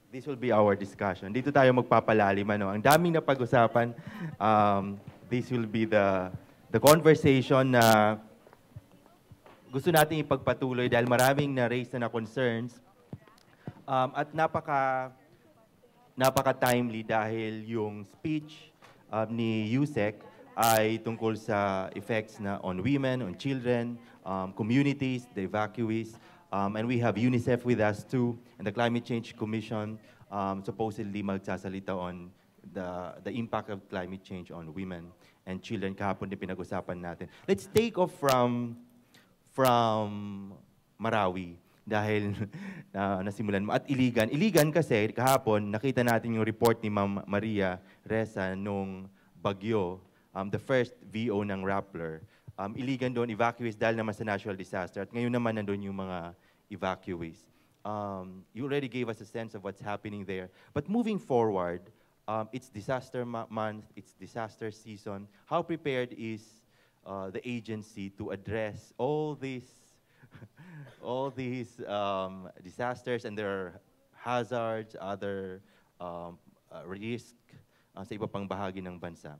This will be our discussion. Dito tayo magpapalalim. Ano? Ang daming na pag-usapan. This will be the conversation na gusto nating ipagpatuloy dahil maraming na-raise na concerns. At napaka-timely dahil yung speech ni Yusek ay tungkol sa effects na on women, on children, communities, the evacuees. And we have UNICEF with us too, and the Climate Change Commission supposedly magsasalita on the impact of climate change on women and children. Kahapon din pinag-usapan natin. Let's take off from Marawi dahil nasimulan mo. At Iligan. Iligan kasi kahapon nakita natin yung report ni Ma'am Maria Reza nung bagyo, the first VO ng Rappler. Iligan doon, evacuees dahil naman sa natural disaster. At ngayon naman nandun yung mga evacuees. You already gave us a sense of what's happening there. But moving forward, it's disaster month, it's disaster season. How prepared is the agency to address all these disasters and their hazards, other risk sa iba pang bahagi ng bansa?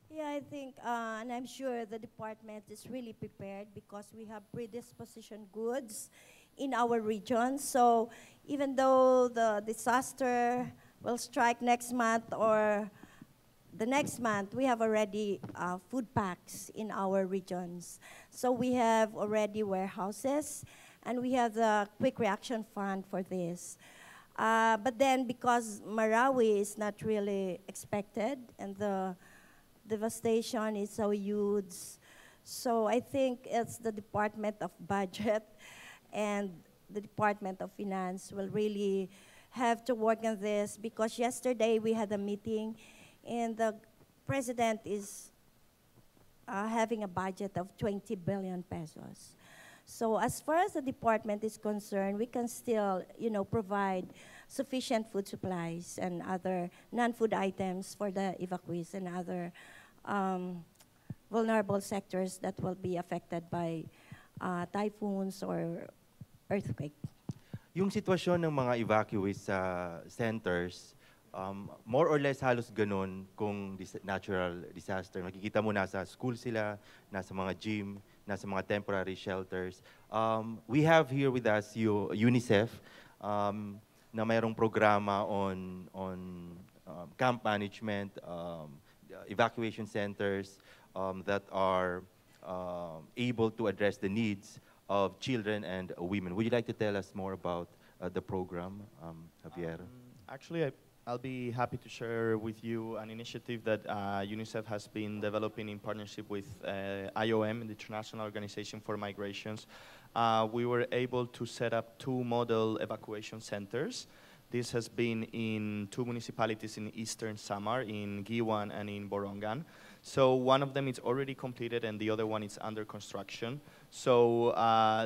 Yeah, I think, and I'm sure the department is really prepared because we have predisposition goods in our region. So even though the disaster will strike next month or the next month, we have already food packs in our regions. So we have already warehouses, and we have the quick reaction fund for this. But then because Marawi is not really expected, and the devastation is so huge. So I think it's the Department of Budget and the Department of Finance will really have to work on this because yesterday we had a meeting and the president is having a budget of 20 billion pesos. So as far as the department is concerned, we can still, provide sufficient food supplies and other non-food items for the evacuees and other vulnerable sectors that will be affected by typhoons or earthquake. Yung sitwasyon ng mga evacuees sa centers, more or less halos ganun kung natural disaster. Makikita mo nasa school sila, nasa mga gym, nasa mga temporary shelters. We have here with us UNICEF na mayroong programa on camp management, evacuation centers that are able to address the needs of children and women. Would you like to tell us more about the program, Javier? Actually, I'll be happy to share with you an initiative that UNICEF has been developing in partnership with IOM, the International Organization for Migrations. We were able to set up 2 model evacuation centers. This has been in 2 municipalities in eastern Samar, in Giwan and in Borongan. So one of them is already completed and the other one is under construction. So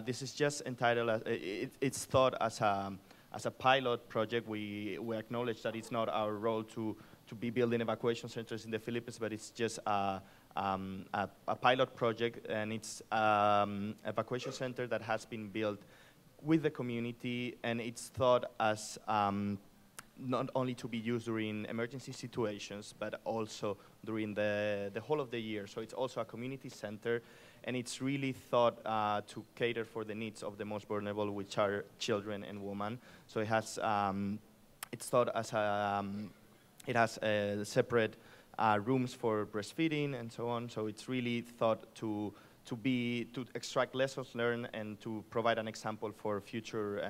this is just entitled, it's thought as a pilot project. We acknowledge that it's not our role to be building evacuation centers in the Philippines, but it's just a pilot project, and it's evacuation center that has been built with the community, and it's thought as not only to be used during emergency situations, but also during the whole of the year. So it's also a community center, and it's really thought to cater for the needs of the most vulnerable, which are children and women. So it has, it's thought as it has separate rooms for breastfeeding and so on. So it's really thought to extract lessons learned and to provide an example for future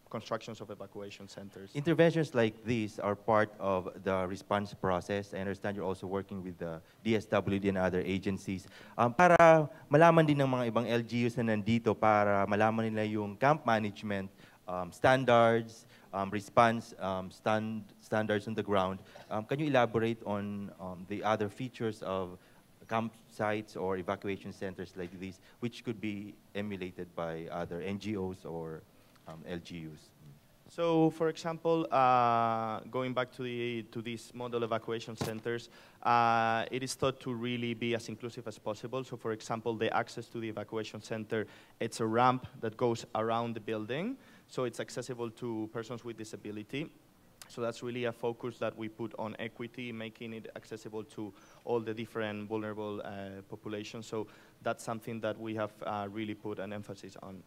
constructions of evacuation centers. Interventions like these are part of the response process. I understand you're also working with the DSWD and other agencies. Para malaman din ng mga ibang LGUs na nandito, para malaman nila yung camp management standards, response standards on the ground. Can you elaborate on the other features of campsites or evacuation centers like these, which could be emulated by other NGOs or LGUs? So, for example, going back to these model evacuation centers, it is thought to really be as inclusive as possible. So, for example, the access to the evacuation center, it's a ramp that goes around the building. so it's accessible to persons with disability. So that's really a focus that we put on equity, making it accessible to all the different vulnerable populations. So that's something that we have really put an emphasis on.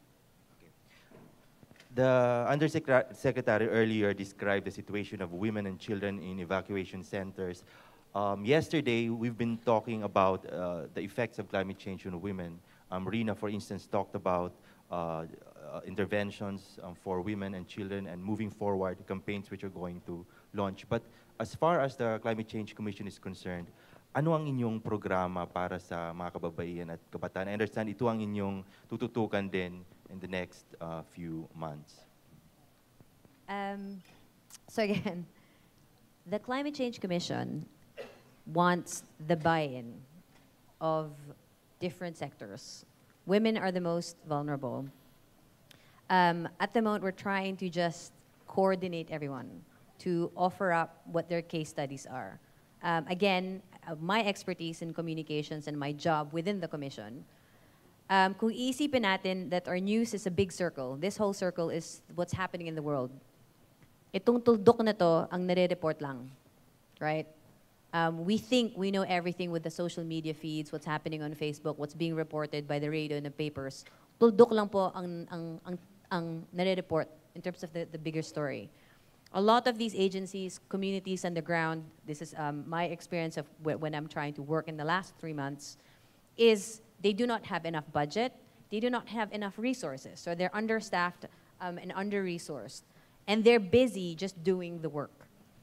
The Undersecretary earlier described the situation of women and children in evacuation centers. Yesterday, we've been talking about the effects of climate change on women. Rina, for instance, talked about interventions for women and children and moving forward campaigns which are going to launch. But as far as the Climate Change Commission is concerned, ano ang inyong programa para sa mga kababaihan at kabataan? I understand ito ang inyong tututukan din in the next few months. So again, the Climate Change Commission wants the buy-in of different sectors. Women are the most vulnerable. At the moment, we're trying to just coordinate everyone to offer up what their case studies are. Again, my expertise in communications and my job within the commission, kung iisipin natin that our news is a big circle, this whole circle is what's happening in the world. Itong tuldok na to ang nare-report lang, right? We think we know everything with the social media feeds, what's happening on Facebook, what's being reported by the radio and the papers. Tuldok lang po ang nare-report in terms of the bigger story. A lot of these agencies, communities on the ground, this is my experience of when I'm trying to work in the last 3 months, is they do not have enough budget, they do not have enough resources, so they're understaffed and under-resourced. And they're busy just doing the work.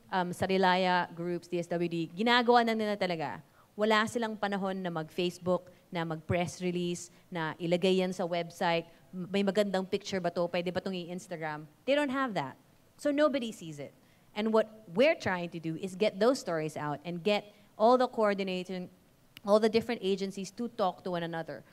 Sa Relaya groups, DSWD, ginagawa na nila talaga. Wala silang panahon na mag-Facebook, na mag-press release, na ilagay yan sa website, may magandang picture ba to, pwede ba itong i-Instagram? They don't have that. So nobody sees it. And what we're trying to do is get those stories out and get all the coordination, all the different agencies to talk to one another.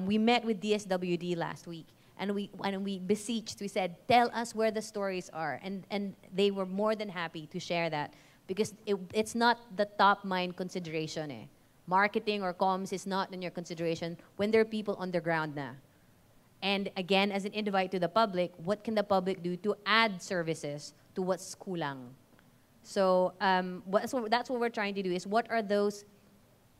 We met with DSWD last week. And we beseeched, we said, tell us where the stories are. And they were more than happy to share that because it's not the top mind consideration. Marketing or comms is not in your consideration when there are people on the ground na. And again, as an invite to the public, what can the public do to add services to what's kulang? So that's what we're trying to do is what are those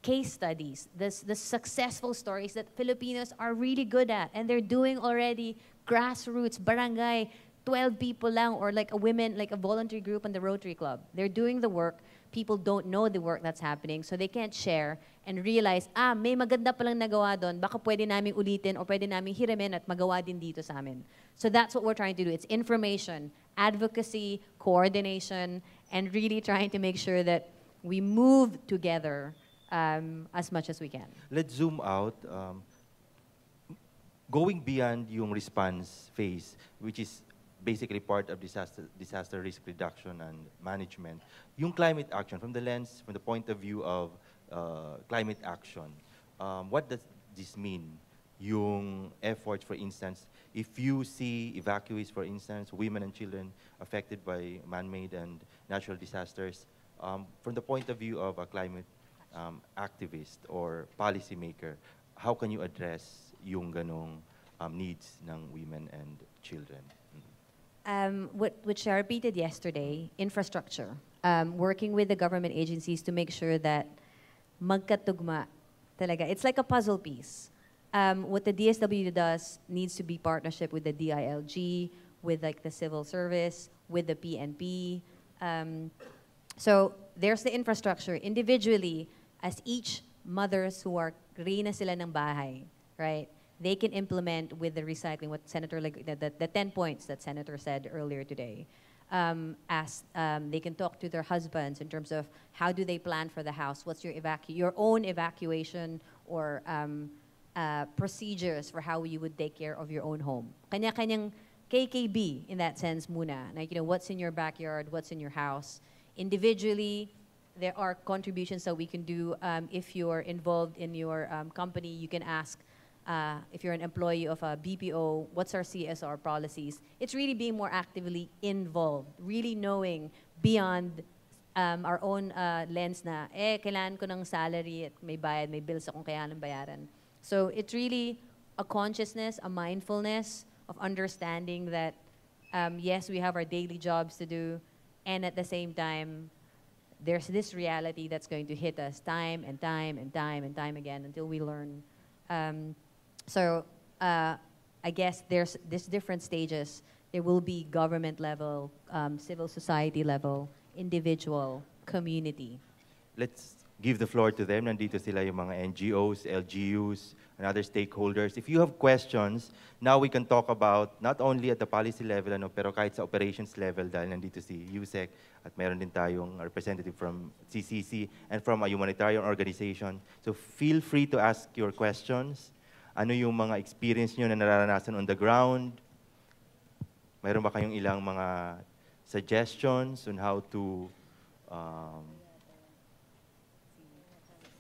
case studies, the successful stories that Filipinos are really good at, and they're doing already grassroots, barangay, 12 people lang, or like a women, like a voluntary group in the Rotary Club. They're doing the work. People don't know the work that's happening, so they can't share and realize, may maganda palang nagawa doon, baka pwede namin ulitin or pwede namin hiramin at magawa din dito sa amin. So that's what we're trying to do. It's information, advocacy, coordination, and really trying to make sure that we move together as much as we can. Let's zoom out. Going beyond yung response phase, which is basically part of disaster risk reduction and management, yung climate action, from the point of view of climate action, what does this mean? Yung efforts, for instance, if you see evacuees, for instance, women and children affected by man-made and natural disasters, from the point of view of a climate activist or policymaker, how can you address yung ganong needs ng women and children? Which I repeated yesterday, infrastructure. Working with the government agencies to make sure that magkatugma talaga. It's like a puzzle piece. What the DSWD does needs to be partnership with the DILG, with like the civil service, with the PNP. So there's the infrastructure. Individually, as each mothers who are reyna sila ng bahay, right? They can implement with the recycling what Senator, the 10 points that Senator said earlier today. They can talk to their husbands in terms of how do they plan for the house, what's your own evacuation or procedures for how you would take care of your own home. Kanya-kanyang KKB in that sense muna. Like, what's in your backyard, what's in your house. Individually, there are contributions that we can do. If you're involved in your company, you can ask, if you're an employee of a BPO, what's our CSR policies? It's really being more actively involved, really knowing beyond our own lens na, kailangan ko ng salary at may bayad, may bills akong kailangan bayaran. So it's really a consciousness, a mindfulness of understanding that Yes, we have our daily jobs to do, and at the same time, there's this reality that's going to hit us time and time and time and time again until we learn. Um, so I guess there's this different stages. There will be government level, civil society level, individual, community. Let's give the floor to them. Nandito sila yung mga NGOs, LGUs, and other stakeholders. If you have questions, now we can talk about not only at the policy level, ano, pero kahit sa operations level dahil nandito si Yusek at meron din tayong representative from CCC and from a humanitarian organization. So feel free to ask your questions. Ano yung mga experience nyo na nararanasan on the ground? Mayroon ba kayong ilang mga suggestions on how to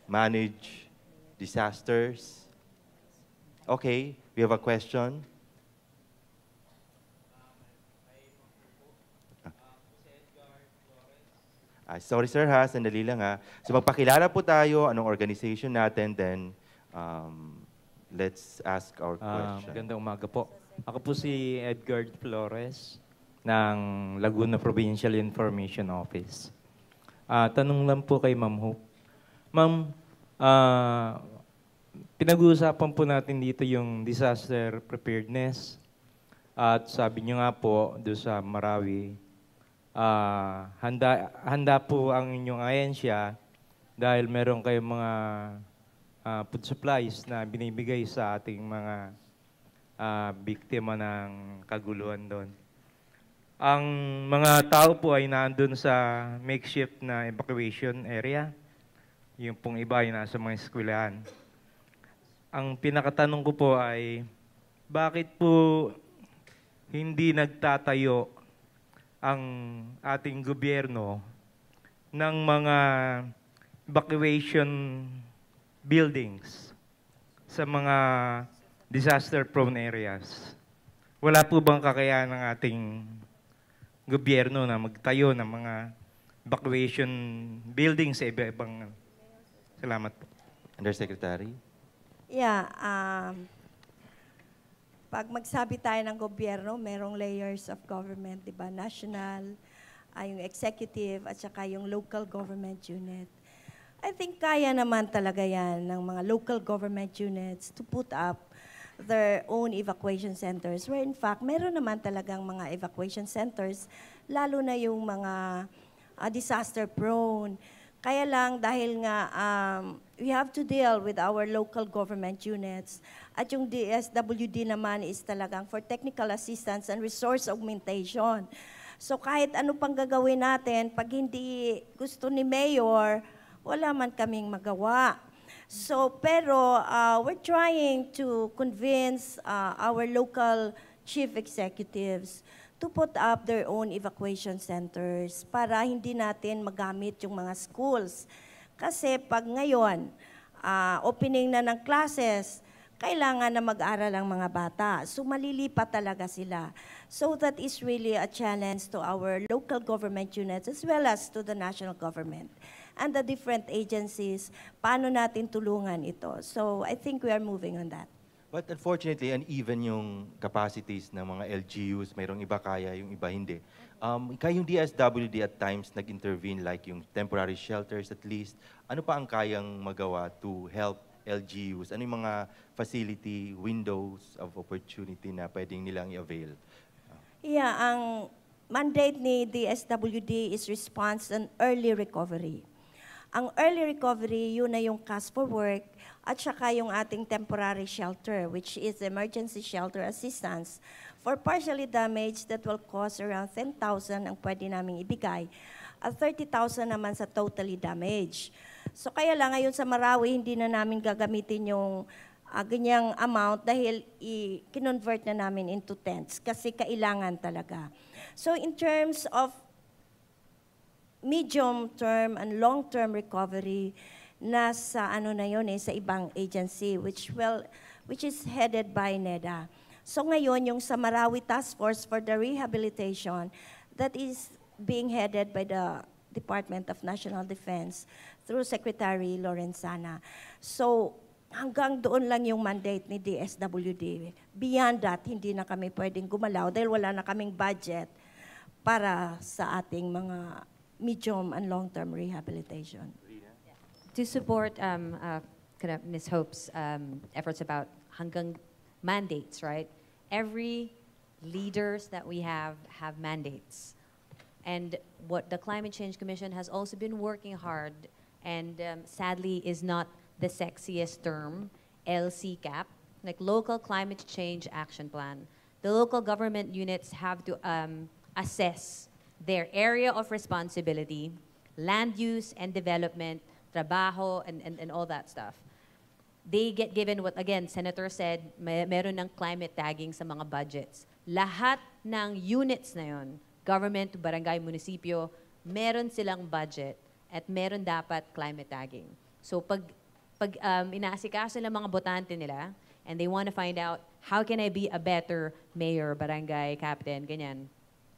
manage disasters? Okay, we have a question. Sorry sir ha, sandali lang ha. So magpakilala po tayo, anong organization natin, then let's ask our question. Magandang umaga po. Ako po si Edgar Flores ng Laguna Provincial Information Office. Tanong lang po kay Ma'am Hope. Ma'am, pinag-uusapan po natin dito yung disaster preparedness. At sabi niyo nga po doon sa Marawi, handa po ang inyong ahensya dahil meron kayong mga food supplies na binibigay sa ating mga biktima ng kaguluhan doon. Ang mga tao po ay nandun sa makeshift na evacuation area. Yung pong iba ay nasa mga eskwelahan. Ang pinakatanong ko po ay, bakit po hindi nagtatayo ang ating gobyerno ng mga evacuation buildings sa mga disaster-prone areas? Wala po bang kakayahan ng ating gobyerno na magtayo ng mga evacuation buildings sa iba-ibang... Salamat po. Undersecretary? Yeah, pag magsabi tayo ng gobyerno, merong layers of government, di ba? National, yung executive, at saka yung local government unit. I think kaya naman talaga yan ng mga local government units to put up their own evacuation centers, where in fact, meron naman talagang mga evacuation centers, lalo na yung mga disaster-prone. Kaya lang, dahil nga we have to deal with our local government units, at yung DSWD naman is talagang for technical assistance and resource augmentation. So kahit ano pang gagawin natin, pag hindi gusto ni Mayor, wala man kaming magawa. So, pero we're trying to convince our local chief executives to put up their own evacuation centers para hindi natin magamit yung mga schools. Kasi pag ngayon, opening na ng classes, kailangan na mag-aral ang mga bata. So malilipat talaga sila. So that is really a challenge to our local government units as well as to the national government and the different agencies. Paano natin tulungan ito? So I think we are moving on that. But unfortunately, uneven yung capacities ng mga LGUs. Mayroong iba kaya, yung iba hindi. Kayong DSWD at times nag-intervene like yung temporary shelters at least. Ano pa ang kayang magawa to help LGUs? Ano yung mga facility, windows of opportunity na pwedeng nilang i-avail? Yeah, ang mandate ni DSWD is response and early recovery. Ang early recovery, yun na yung cash for work at saka yung ating temporary shelter, which is emergency shelter assistance for partially damaged that will cost around 10,000 ang pwede naming ibigay at 30,000 naman sa totally damaged. So kaya lang ngayon sa Marawi, hindi na namin gagamitin yung ganyang amount dahil i-convert na namin into tents kasi kailangan talaga. So in terms of medium-term and long-term recovery, nasa ano na yun sa ibang agency which is headed by NEDA. So ngayon yung sa Marawi Task Force for the Rehabilitation that is being headed by the Department of National Defense through Secretary Lorenzana. So Hanggang doon lang yung mandate ni DSWD. Beyond that, hindi na kami pwedeng gumalaw dahil wala na kaming budget para sa ating mga medium and long-term rehabilitation. To support kind of Ms. Hope's efforts about hanggang mandates, right? Every leaders that we have mandates. And what the Climate Change Commission has also been working hard, and sadly is not the sexiest term, LCCAP, like Local Climate Change Action Plan. The local government units have to assess their area of responsibility, land use and development, trabajo, and all that stuff. They get given what, again, Senator said, meron ng climate tagging sa mga budgets. Lahat ng units na yun, government, barangay, munisipyo, meron silang budget at meron dapat climate tagging. So pag inaasikaso ng mga botante nila and they want to find out how can I be a better mayor, barangay, captain, ganyan.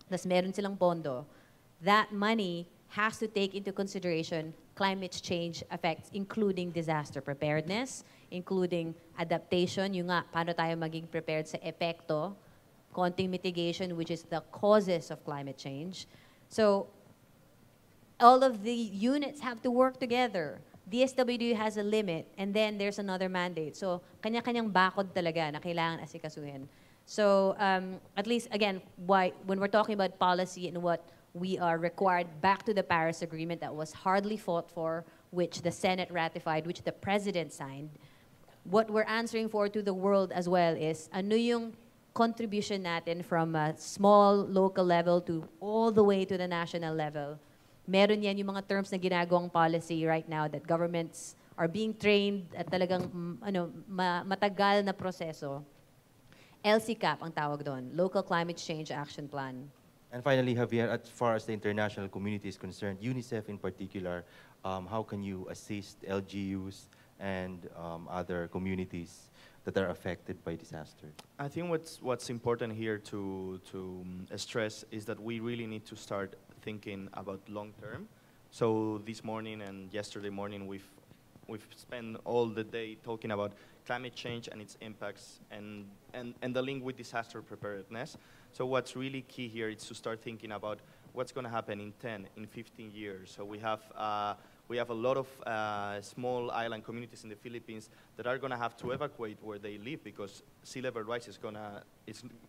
Tapos meron silang pondo. That money has to take into consideration climate change effects, including disaster preparedness, including adaptation, yung nga, paano tayo maging prepared sa epekto, konting mitigation, which is the causes of climate change. So all of the units have to work together. DSWD has a limit, and then there's another mandate. So kanya-kanyang bakod talaga na kailangan asikasuhin. So at least, again, when we're talking about policy and what we are required back to the Paris Agreement that was hardly fought for, which the Senate ratified, which the President signed, what we're answering for to the world as well is ano yung contribution natin from a small local level to all the way to the national level. Meron yan yung mga terms na ginagawang policy right now that governments are being trained at talagang matagal na proseso. LCCAP ang tawag doon, Local Climate Change Action Plan. And finally, Javier, as far as the international community is concerned, UNICEF in particular, how can you assist LGUs and other communities that are affected by disaster? I think what's important here to stress is that we really need to start thinking about long term. So this morning and yesterday morning, we've spent all the day talking about climate change and its impacts and the link with disaster preparedness. So what's really key here is to start thinking about what's going to happen in 10, in 15 years. So we have a lot of small island communities in the Philippines that are going to have to evacuate where they live because sea level rise is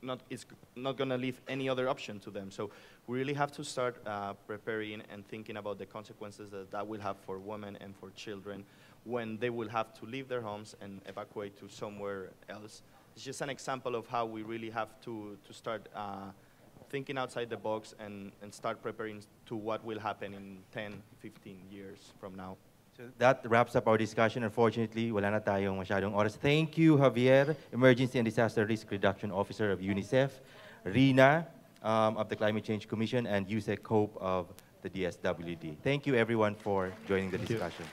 not going to leave any other option to them. So we really have to start preparing and thinking about the consequences that will have for women and for children when they will have to leave their homes and evacuate to somewhere else. It's just an example of how we really have to start thinking outside the box and start preparing to what will happen in 10, 15 years from now. So that wraps up our discussion. Unfortunately, wala na tayong masyadong oras. Thank you, Javier, Emergency and Disaster Risk Reduction Officer of UNICEF, Rina of the Climate Change Commission, and Yusek Hope of the DSWD. Thank you, everyone, for joining the discussion.